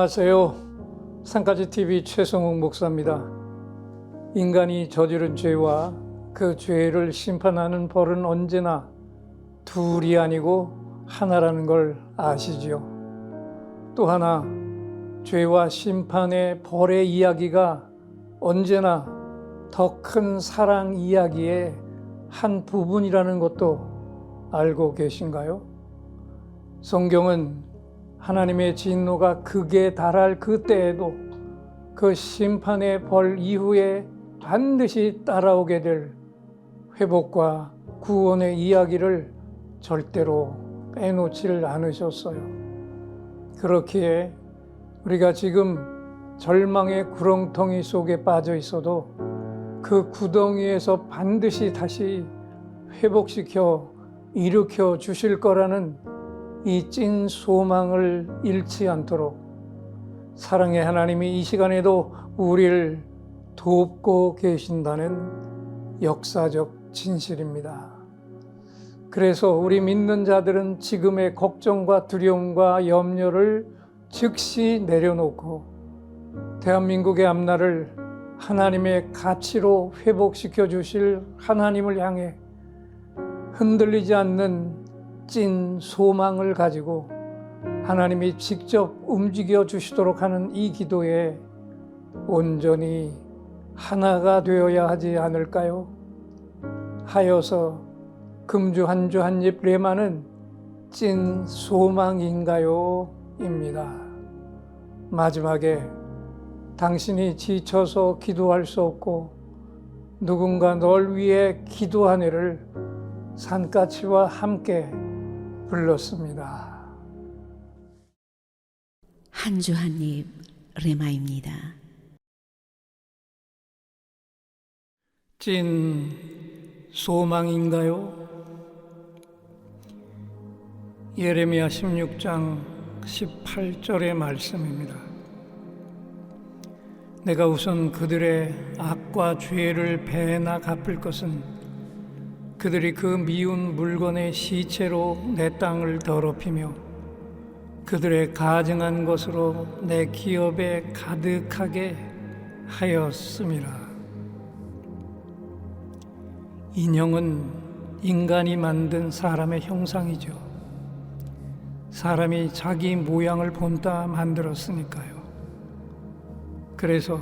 안녕하세요. 산까지TV 최성욱 목사입니다. 인간이 저지른 죄와 그 죄를 심판하는 벌은 언제나 둘이 아니고 하나라는 걸 아시지요? 또 하나, 죄와 심판의 벌의 이야기가 언제나 더 큰 사랑 이야기의 한 부분이라는 것도 알고 계신가요? 성경은 하나님의 진노가 극에 달할 그때에도 그 심판의 벌 이후에 반드시 따라오게 될 회복과 구원의 이야기를 절대로 빼놓지를 않으셨어요. 그렇기에 우리가 지금 절망의 구렁텅이 속에 빠져 있어도 그 구덩이에서 반드시 다시 회복시켜 일으켜 주실 거라는 이 찐 소망을 잃지 않도록 사랑의 하나님이 이 시간에도 우리를 돕고 계신다는 역사적 진실입니다. 그래서 우리 믿는 자들은 지금의 걱정과 두려움과 염려를 즉시 내려놓고 대한민국의 앞날을 하나님의 가치로 회복시켜 주실 하나님을 향해 흔들리지 않는 찐 소망을 가지고 하나님이 직접 움직여 주시도록 하는 이 기도에 온전히 하나가 되어야 하지 않을까요? 하여서 금주 한 주 한 입 레마는 찐 소망인가요? 입니다. 마지막에 당신이 지쳐서 기도할 수 없고 누군가 널 위해 기도하네를 산까치와 함께 불렀습니다. 한 주 한 입 레마입니다. 찐 소망인가요? 예레미야 16장 18절의 말씀입니다. 내가 우선 그들의 악과 죄를 배나 갚을 것은 그들이 그 미운 물건의 시체로 내 땅을 더럽히며 그들의 가증한 것으로 내 기업에 가득하게 하였음이라. 인형은 인간이 만든 사람의 형상이죠. 사람이 자기 모양을 본따 만들었으니까요. 그래서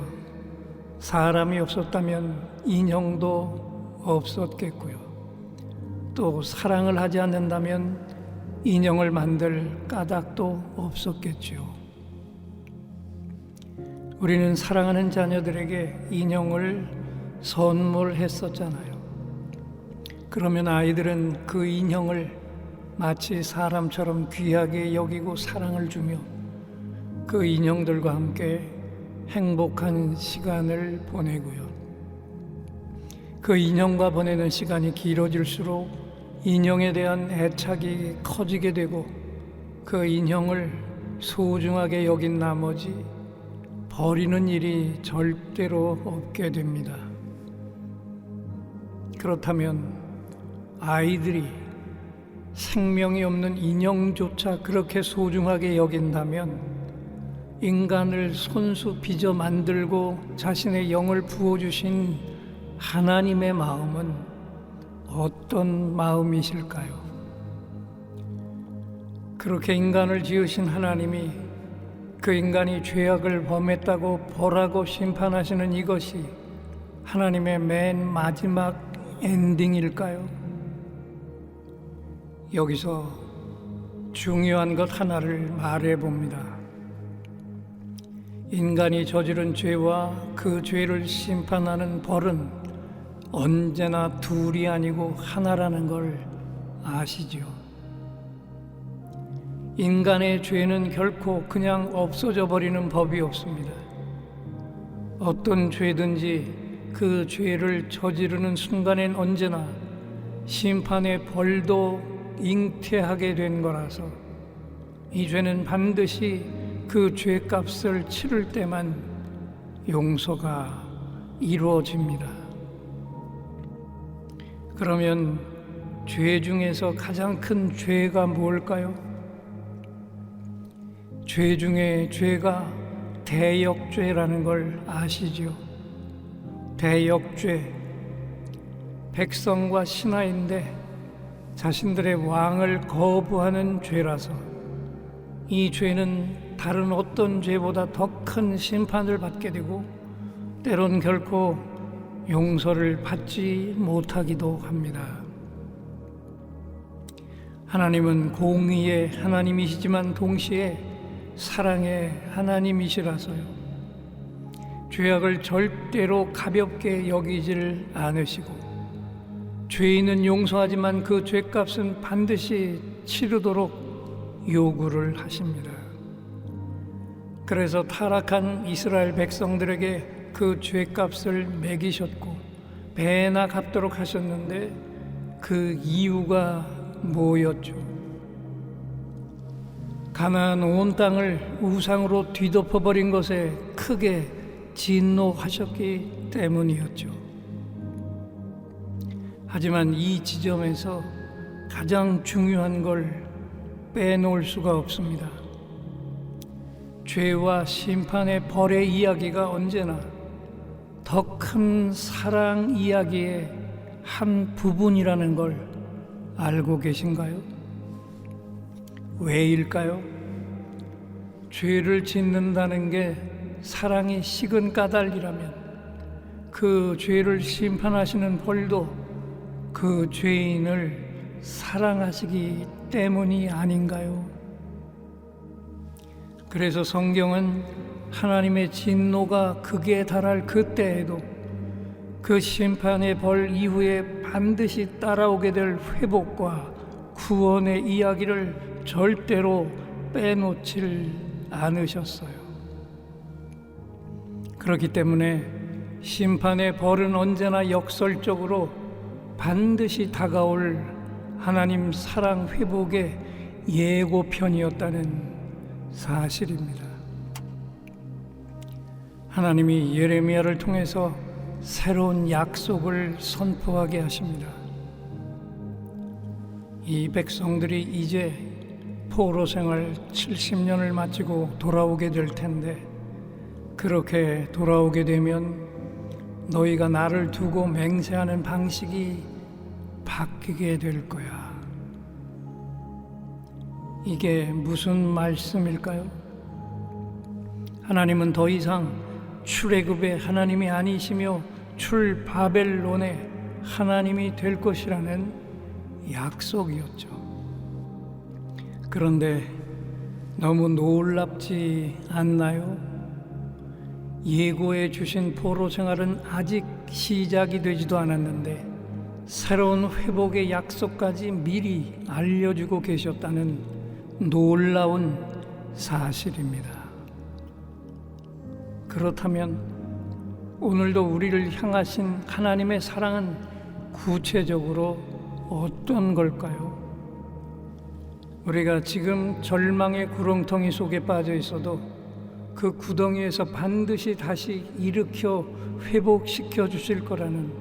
사람이 없었다면 인형도 없었겠고요. 또 사랑을 하지 않는다면 인형을 만들 까닭도 없었겠지요. 우리는 사랑하는 자녀들에게 인형을 선물했었잖아요. 그러면 아이들은 그 인형을 마치 사람처럼 귀하게 여기고 사랑을 주며 그 인형들과 함께 행복한 시간을 보내고요. 그 인형과 보내는 시간이 길어질수록 인형에 대한 애착이 커지게 되고 그 인형을 소중하게 여긴 나머지 버리는 일이 절대로 없게 됩니다. 그렇다면 아이들이 생명이 없는 인형조차 그렇게 소중하게 여긴다면 인간을 손수 빚어 만들고 자신의 영을 부어주신 하나님의 마음은 어떤 마음이실까요? 그렇게 인간을 지으신 하나님이 그 인간이 죄악을 범했다고 벌하고 심판하시는 이것이 하나님의 맨 마지막 엔딩일까요? 여기서 중요한 것 하나를 말해 봅니다. 인간이 저지른 죄와 그 죄를 심판하는 벌은 언제나 둘이 아니고 하나라는 걸 아시죠? 인간의 죄는 결코 그냥 없어져 버리는 법이 없습니다. 어떤 죄든지 그 죄를 저지르는 순간엔 언제나 심판의 벌도 잉태하게 된 거라서 이 죄는 반드시 그 죄값을 치를 때만 용서가 이루어집니다. 그러면 죄 중에서 가장 큰 죄가 뭘까요? 죄 중에 죄가 대역죄라는 걸 아시지요? 대역죄, 백성과 신하인데 자신들의 왕을 거부하는 죄라서 이 죄는 다른 어떤 죄보다 더 큰 심판을 받게 되고 때론 결코 용서를 받지 못하기도 합니다. 하나님은 공의의 하나님이시지만 동시에 사랑의 하나님이시라서요. 죄악을 절대로 가볍게 여기질 않으시고 죄인은 용서하지만 그 죄값은 반드시 치르도록 요구를 하십니다. 그래서 타락한 이스라엘 백성들에게 그 죄값을 매기셨고 배나 갚도록 하셨는데 그 이유가 뭐였죠? 가나안 온 땅을 우상으로 뒤덮어버린 것에 크게 진노하셨기 때문이었죠. 하지만 이 지점에서 가장 중요한 걸 빼놓을 수가 없습니다. 죄와 심판의 벌의 이야기가 언제나 더 큰 사랑 이야기의 한 부분이라는 걸 알고 계신가요? 왜일까요? 죄를 짓는다는 게 사랑이 식은 까닭이라면 그 죄를 심판하시는 벌도 그 죄인을 사랑하시기 때문이 아닌가요? 그래서 성경은 하나님의 진노가 극에 달할 그때에도 그 심판의 벌 이후에 반드시 따라오게 될 회복과 구원의 이야기를 절대로 빼놓질 않으셨어요. 그렇기 때문에 심판의 벌은 언제나 역설적으로 반드시 다가올 하나님 사랑 회복의 예고편이었다는 사실입니다. 하나님이 예레미야를 통해서 새로운 약속을 선포하게 하십니다. 이 백성들이 이제 포로 생활 70년을 마치고 돌아오게 될 텐데 그렇게 돌아오게 되면 너희가 나를 두고 맹세하는 방식이 바뀌게 될 거야. 이게 무슨 말씀일까요? 하나님은 더 이상 출애굽의 하나님이 아니시며 출바벨론의 하나님이 될 것이라는 약속이었죠. 그런데 너무 놀랍지 않나요? 예고해 주신 포로 생활은 아직 시작이 되지도 않았는데 새로운 회복의 약속까지 미리 알려주고 계셨다는 놀라운 사실입니다. 그렇다면 오늘도 우리를 향하신 하나님의 사랑은 구체적으로 어떤 걸까요? 우리가 지금 절망의 구렁텅이 속에 빠져 있어도 그 구덩이에서 반드시 다시 일으켜 회복시켜 주실 거라는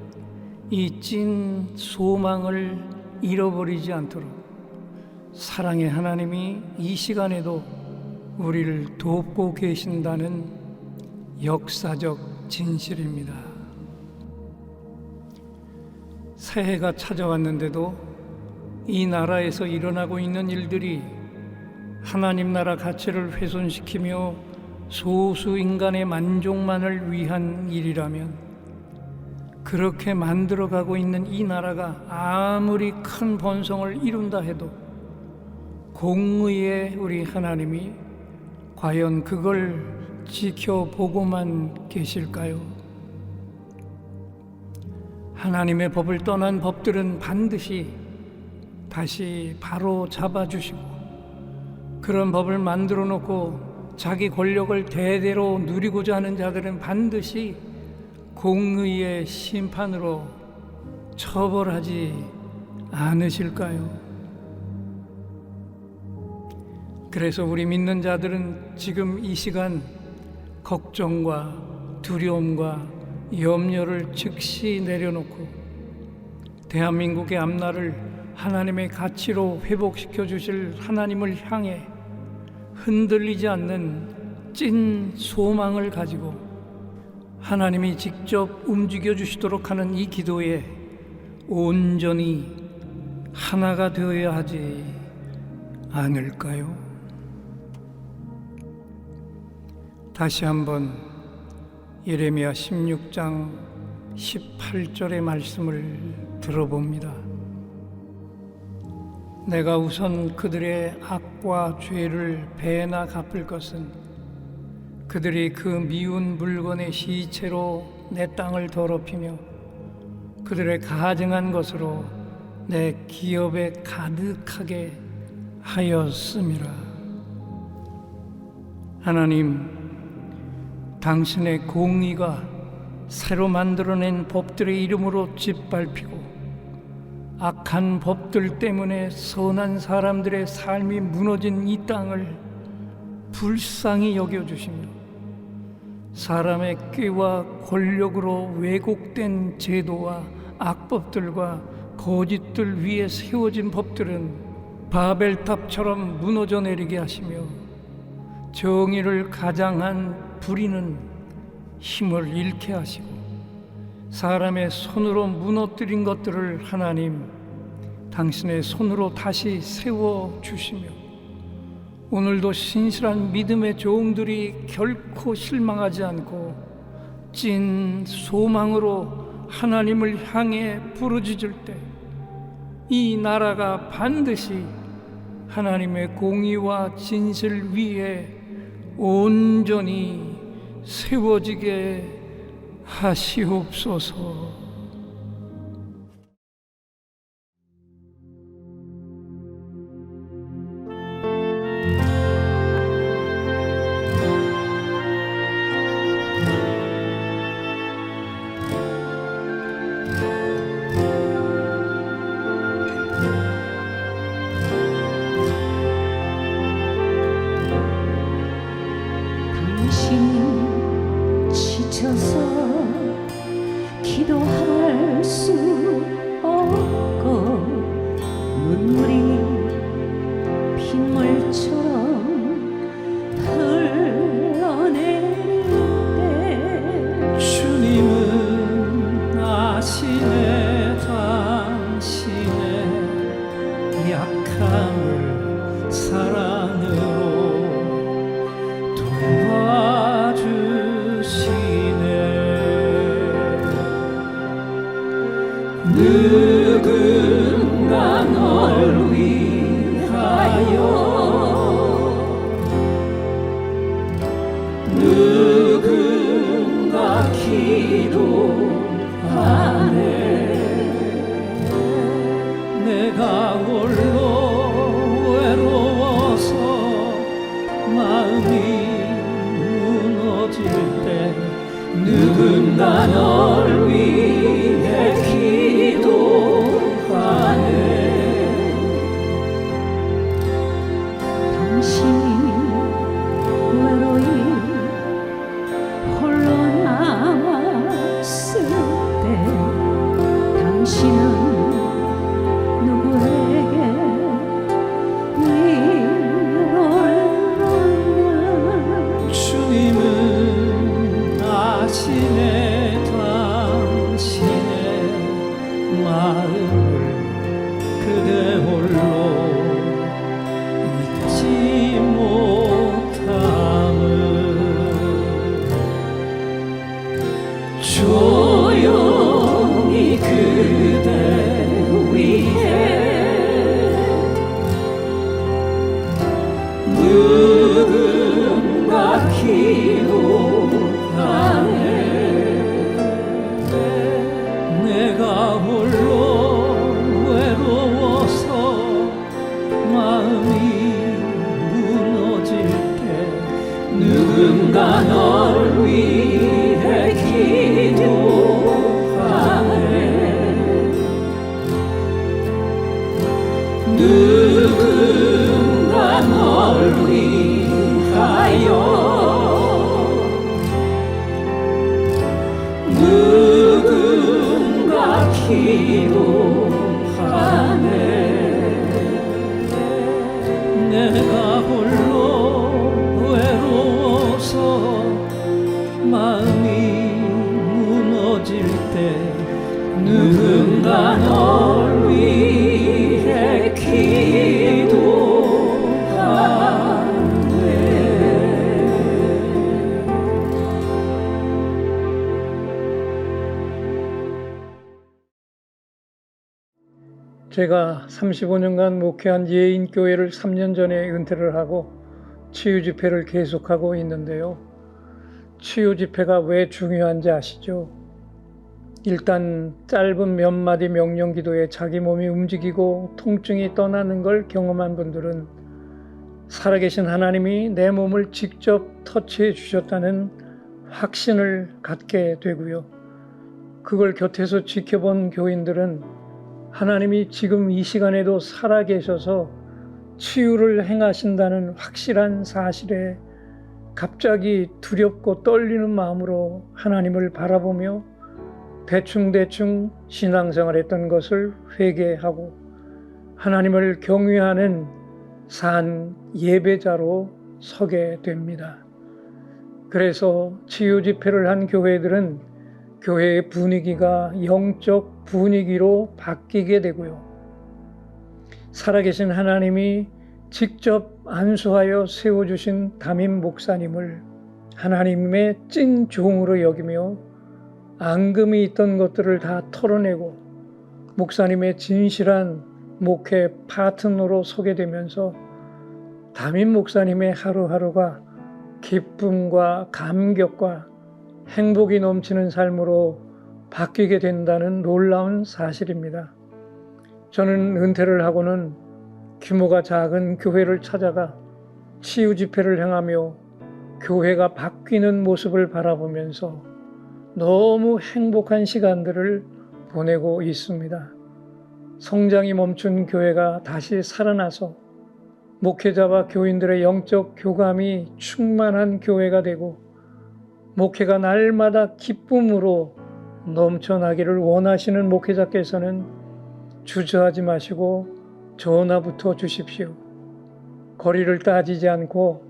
이 찐 소망을 잃어버리지 않도록 사랑의 하나님이 이 시간에도 우리를 돕고 계신다는 역사적 진실입니다. 새해가 찾아왔는데도 이 나라에서 일어나고 있는 일들이 하나님 나라 가치를 훼손시키며 소수 인간의 만족만을 위한 일이라면 그렇게 만들어가고 있는 이 나라가 아무리 큰 번성을 이룬다 해도 공의의 우리 하나님이 과연 그걸 지켜보고만 계실까요? 하나님의 법을 떠난 법들은 반드시 다시 바로 잡아주시고 그런 법을 만들어 놓고 자기 권력을 대대로 누리고자 하는 자들은 반드시 공의의 심판으로 처벌하지 않으실까요? 그래서 우리 믿는 자들은 지금 이 시간 걱정과 두려움과 염려를 즉시 내려놓고 대한민국의 앞날을 하나님의 가치로 회복시켜 주실 하나님을 향해 흔들리지 않는 찐 소망을 가지고 하나님이 직접 움직여 주시도록 하는 이 기도에 온전히 하나가 되어야 하지 않을까요? 다시 한번 예레미야 16장 18절의 말씀을 들어봅니다. 내가 우선 그들의 악과 죄를 배나 갚을 것은 그들이 그 미운 물건의 시체로 내 땅을 더럽히며 그들의 가증한 것으로 내 기업에 가득하게 하였음이라. 하나님, 당신의 공의가 새로 만들어낸 법들의 이름으로 짓밟히고 악한 법들 때문에 선한 사람들의 삶이 무너진 이 땅을 불쌍히 여겨주시며 사람의 꾀와 권력으로 왜곡된 제도와 악법들과 거짓들 위에 세워진 법들은 바벨탑처럼 무너져 내리게 하시며 정의를 가장한 불의는 힘을 잃게 하시고 사람의 손으로 무너뜨린 것들을 하나님 당신의 손으로 다시 세워주시며 오늘도 신실한 믿음의 종들이 결코 실망하지 않고 찐 소망으로 하나님을 향해 부르짖을 때 이 나라가 반드시 하나님의 공의와 진실 위에 온전히 세워지게 하시옵소서. 당신 지쳐서 기도할 수 없고 눈물이 빗물처럼 흘러내릴 때 주님은 아시네 당신의 약함을 사랑으로 누군가 널 위하여 누군가 기도하네. 내가 홀로 외로워서 마음이 무너질 때 누군가 널 위해 기도하네. 당신이 외로이 홀로 남았을 때 당신은 누구에게 위로를 받나. 주님은 아시네 당신의 마음을 그대 홀로 잊지 못함을 조용히 그대 위해 누군가 기도하네. 내가 홀로 외로워서 마음이 무너질 때 누군가 널 위해 기도하네. 누군가 널 위하여 누군가 기도하네. 내가 홀로 제가 35년간 목회한 예인교회를 3년 전에 은퇴를 하고 치유 집회를 계속하고 있는데요. 치유 집회가 왜 중요한지 아시죠? 일단 짧은 몇 마디 명령 기도에 자기 몸이 움직이고 통증이 떠나는 걸 경험한 분들은 살아계신 하나님이 내 몸을 직접 터치해 주셨다는 확신을 갖게 되고요. 그걸 곁에서 지켜본 교인들은 하나님이 지금 이 시간에도 살아계셔서 치유를 행하신다는 확실한 사실에 갑자기 두렵고 떨리는 마음으로 하나님을 바라보며 대충대충 신앙생활했던 것을 회개하고 하나님을 경외하는 산 예배자로 서게 됩니다. 그래서 치유 집회를 한 교회들은 교회의 분위기가 영적 분위기로 바뀌게 되고요. 살아계신 하나님이 직접 안수하여 세워주신 담임 목사님을 하나님의 찐 종으로 여기며 앙금이 있던 것들을 다 털어내고 목사님의 진실한 목회 파트너로 서게 되면서 담임 목사님의 하루하루가 기쁨과 감격과 행복이 넘치는 삶으로 바뀌게 된다는 놀라운 사실입니다. 저는 은퇴를 하고는 규모가 작은 교회를 찾아가 치유 집회를 행하며 교회가 바뀌는 모습을 바라보면서 너무 행복한 시간들을 보내고 있습니다. 성장이 멈춘 교회가 다시 살아나서 목회자와 교인들의 영적 교감이 충만한 교회가 되고 목회가 날마다 기쁨으로 넘쳐나기를 원하시는 목회자께서는 주저하지 마시고 전화부터 주십시오. 거리를 따지지 않고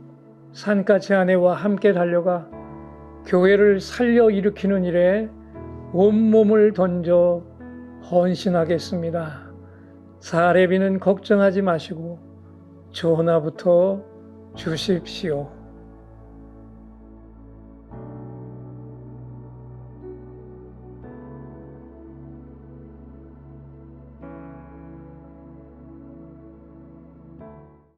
산까지 아내와 함께 달려가 교회를 살려 일으키는 일에 온몸을 던져 헌신하겠습니다. 사례비는 걱정하지 마시고 전화부터 주십시오.